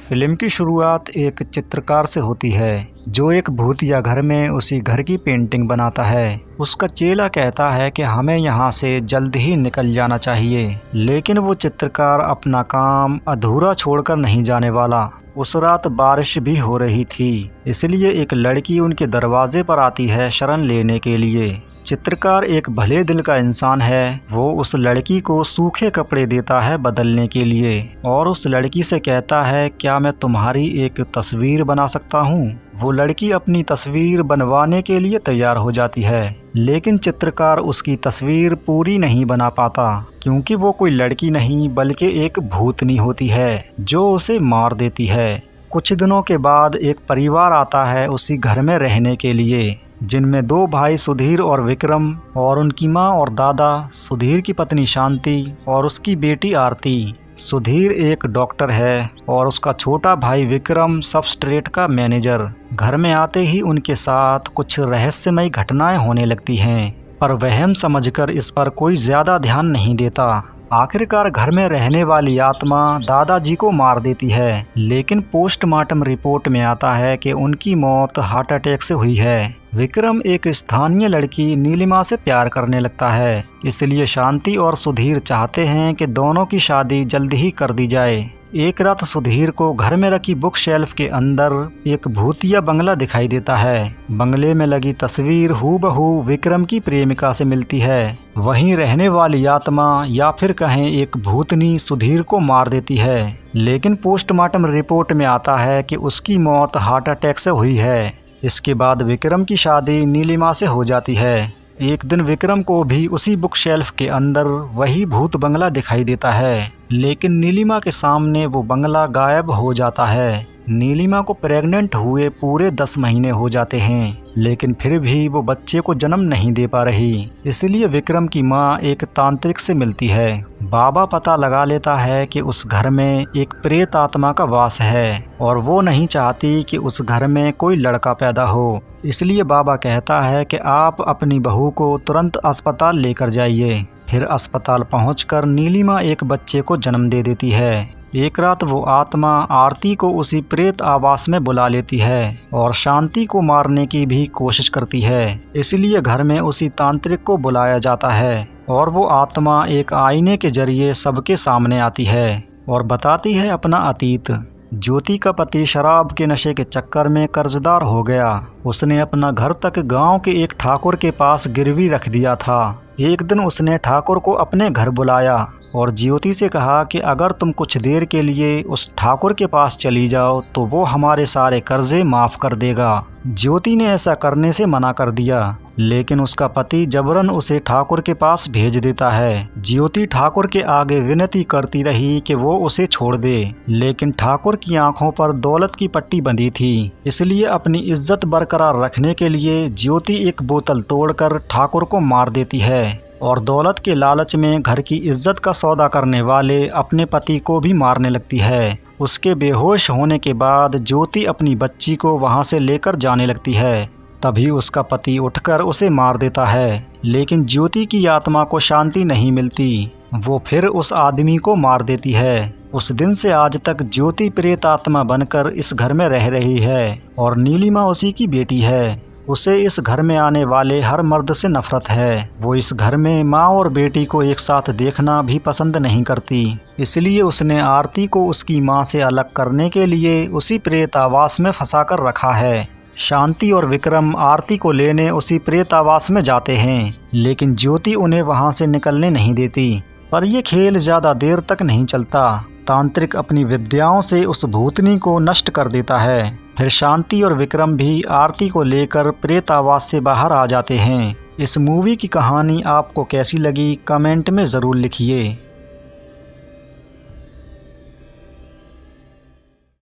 Film की शुरुआत एक चित्रकार से होती है जो एक भूतिया घर में उसी घर की पेंटिंग बनाता है। उसका चेला कहता है कि हमें यहाँ से जल्द ही निकल जाना चाहिए, लेकिन वो चित्रकार अपना काम अधूरा छोड़कर नहीं जाने वाला। उस रात बारिश भी हो रही थी, इसलिए एक लड़की उनके दरवाजे पर आती है शरण लेने के लिए। चित्रकार एक भले दिल का इंसान है। वो उस लड़की को सूखे कपड़े देता है बदलने के लिए और उस लड़की से कहता है, क्या मैं तुम्हारी एक तस्वीर बना सकता हूँ। वो लड़की अपनी तस्वीर बनवाने के लिए तैयार हो जाती है, लेकिन चित्रकार उसकी तस्वीर पूरी नहीं बना पाता क्योंकि वो कोई लड़की नहीं बल्कि एक भूतनी होती है जो उसे मार देती है। कुछ दिनों के बाद एक परिवार आता है उसी घर में रहने के लिए, जिनमें दो भाई सुधीर और विक्रम और उनकी माँ और दादा, सुधीर की पत्नी शांति और उसकी बेटी आरती। सुधीर एक डॉक्टर है और उसका छोटा भाई विक्रम सबस्ट्रेट का मैनेजर। घर में आते ही उनके साथ कुछ रहस्यमयी घटनाएं होने लगती हैं, पर वहम समझकर इस पर कोई ज़्यादा ध्यान नहीं देता। आखिरकार घर में रहने वाली आत्मा दादाजी को मार देती है, लेकिन पोस्टमार्टम रिपोर्ट में आता है कि उनकी मौत हार्ट अटैक से हुई है। विक्रम एक स्थानीय लड़की नीलिमा से प्यार करने लगता है, इसलिए शांति और सुधीर चाहते हैं कि दोनों की शादी जल्द ही कर दी जाए। एक रात सुधीर को घर में रखी बुक शेल्फ के अंदर एक भूतिया बंगला दिखाई देता है। बंगले में लगी तस्वीर हूबहू विक्रम की प्रेमिका से मिलती है। वहीं रहने वाली आत्मा या फिर कहें एक भूतनी सुधीर को मार देती है, लेकिन पोस्टमार्टम रिपोर्ट में आता है कि उसकी मौत हार्ट अटैक से हुई है। इसके बाद विक्रम की शादी नीलिमा से हो जाती है। एक दिन विक्रम को भी उसी बुक शेल्फ के अंदर वही भूत बंगला दिखाई देता है, लेकिन नीलिमा के सामने वो बंगला गायब हो जाता है। नीलिमा को प्रेग्नेंट हुए पूरे 10 महीने हो जाते हैं, लेकिन फिर भी वो बच्चे को जन्म नहीं दे पा रही। इसलिए विक्रम की माँ एक तांत्रिक से मिलती है। बाबा पता लगा लेता है कि उस घर में एक प्रेत आत्मा का वास है और वो नहीं चाहती कि उस घर में कोई लड़का पैदा हो। इसलिए बाबा कहता है कि आप अपनी बहू को तुरंत अस्पताल लेकर जाइए। फिर अस्पताल पहुंचकर नीलिमा एक बच्चे को जन्म दे देती है। एक रात वो आत्मा आरती को उसी प्रेत आवास में बुला लेती है और शांति को मारने की भी कोशिश करती है। इसलिए घर में उसी तांत्रिक को बुलाया जाता है और वो आत्मा एक आईने के जरिए सबके सामने आती है और बताती है अपना अतीत। ज्योति का पति शराब के नशे के चक्कर में कर्जदार हो गया। उसने अपना घर तक गांव के एक ठाकुर के पास गिरवी रख दिया था। एक दिन उसने ठाकुर को अपने घर बुलाया और ज्योति से कहा कि अगर तुम कुछ देर के लिए उस ठाकुर के पास चली जाओ तो वो हमारे सारे कर्जे माफ़ कर देगा। ज्योति ने ऐसा करने से मना कर दिया, लेकिन उसका पति जबरन उसे ठाकुर के पास भेज देता है। ज्योति ठाकुर के आगे विनती करती रही कि वो उसे छोड़ दे, लेकिन ठाकुर की आंखों पर दौलत की पट्टी बंधी थी। इसलिए अपनी इज्जत बरकरार रखने के लिए ज्योति एक बोतल तोड़कर ठाकुर को मार देती है और दौलत के लालच में घर की इज्जत का सौदा करने वाले अपने पति को भी मारने लगती है। उसके बेहोश होने के बाद ज्योति अपनी बच्ची को वहां से लेकर जाने लगती है। तभी उसका पति उठकर उसे मार देता है, लेकिन ज्योति की आत्मा को शांति नहीं मिलती। वो फिर उस आदमी को मार देती है। उस दिन से आज तक ज्योति प्रेत आत्मा बनकर इस घर में रह रही है और नीलिमा उसी की बेटी है। उसे इस घर में आने वाले हर मर्द से नफरत है। वो इस घर में माँ और बेटी को एक साथ देखना भी पसंद नहीं करती। इसलिए उसने आरती को उसकी माँ से अलग करने के लिए उसी प्रेत आवास में फंसाकर रखा है। शांति और विक्रम आरती को लेने उसी प्रेत आवास में जाते हैं, लेकिन ज्योति उन्हें वहाँ से निकलने नहीं देती। पर यह खेल ज़्यादा देर तक नहीं चलता। तांत्रिक अपनी विद्याओं से उस भूतनी को नष्ट कर देता है। फिर शांति और विक्रम भी आरती को लेकर प्रेत आवास से बाहर आ जाते हैं। इस मूवी की कहानी आपको कैसी लगी कमेंट में ज़रूर लिखिए।